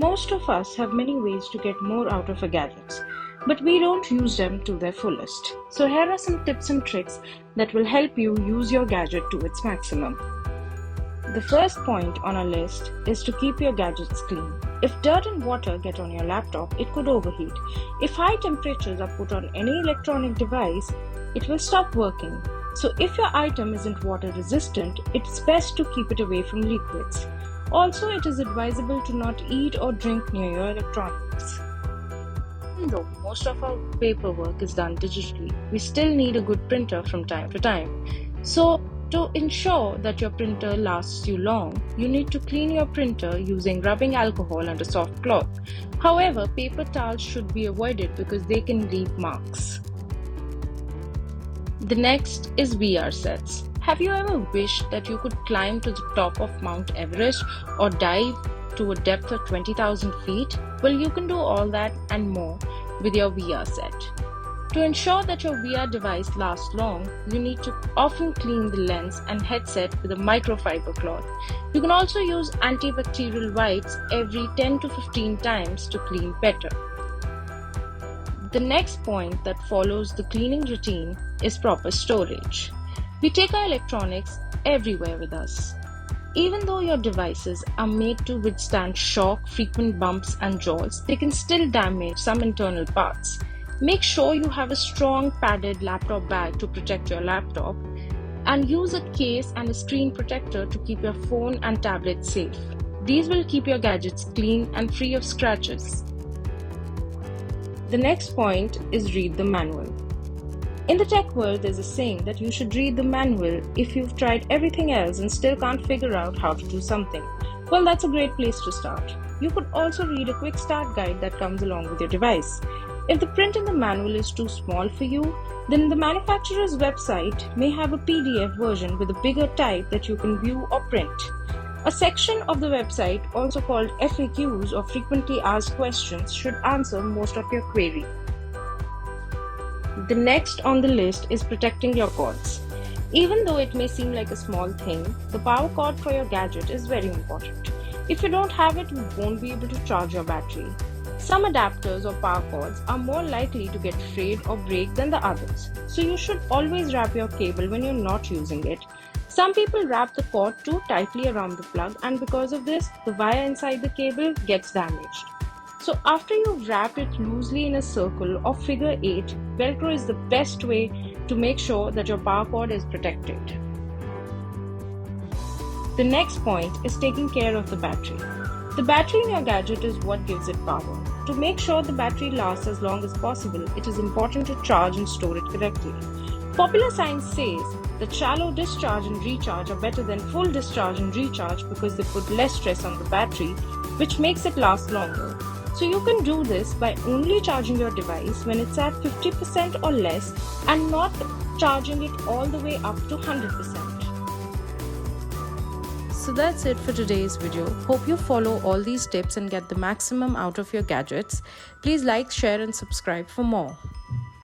Most of us have many ways to get more out of our gadgets, but we don't use them to their fullest. So here are some tips and tricks that will help you use your gadget to its maximum. The first point on our list is to keep your gadgets clean. If dirt and water get on your laptop, it could overheat. If high temperatures are put on any electronic device, it will stop working. So if your item isn't water resistant, it's best to keep it away from liquids. Also, it is advisable to not eat or drink near your electronics. Even though most of our paperwork is done digitally, we still need a good printer from time to time. So, to ensure that your printer lasts you long, you need to clean your printer using rubbing alcohol and a soft cloth. However, paper towels should be avoided because they can leave marks. The next is VR sets. Have you ever wished that you could climb to the top of Mount Everest or dive to a depth of 20,000 feet? Well, you can do all that and more with your VR set. To ensure that your VR device lasts long, you need to often clean the lens and headset with a microfiber cloth. You can also use antibacterial wipes every 10 to 15 times to clean better. The next point that follows the cleaning routine is proper storage. We take our electronics everywhere with us. Even though your devices are made to withstand shock, frequent bumps and jolts, they can still damage some internal parts. Make sure you have a strong padded laptop bag to protect your laptop, and use a case and a screen protector to keep your phone and tablet safe. These will keep your gadgets clean and free of scratches. The next point is read the manual. In the tech world, there's a saying that you should read the manual if you've tried everything else and still can't figure out how to do something. Well, that's a great place to start. You could also read a quick start guide that comes along with your device. If the print in the manual is too small for you, then the manufacturer's website may have a PDF version with a bigger type that you can view or print. A section of the website, also called FAQs or frequently asked questions, should answer most of your query. The next on the list is protecting your cords. Even though it may seem like a small thing, the power cord for your gadget is very important. If you don't have it, you won't be able to charge your battery. Some adapters or power cords are more likely to get frayed or break than the others, so you should always wrap your cable when you're not using it. Some people wrap the cord too tightly around the plug, and because of this, the wire inside the cable gets damaged. So after you've wrapped it loosely in a circle or figure 8, Velcro is the best way to make sure that your power cord is protected. The next point is taking care of the battery. The battery in your gadget is what gives it power. To make sure the battery lasts as long as possible, it is important to charge and store it correctly. Popular science says that shallow discharge and recharge are better than full discharge and recharge because they put less stress on the battery, which makes it last longer. So you can do this by only charging your device when it's at 50% or less and not charging it all the way up to 100%. So that's it for today's video. Hope you follow all these tips and get the maximum out of your gadgets. Please like, share and subscribe for more.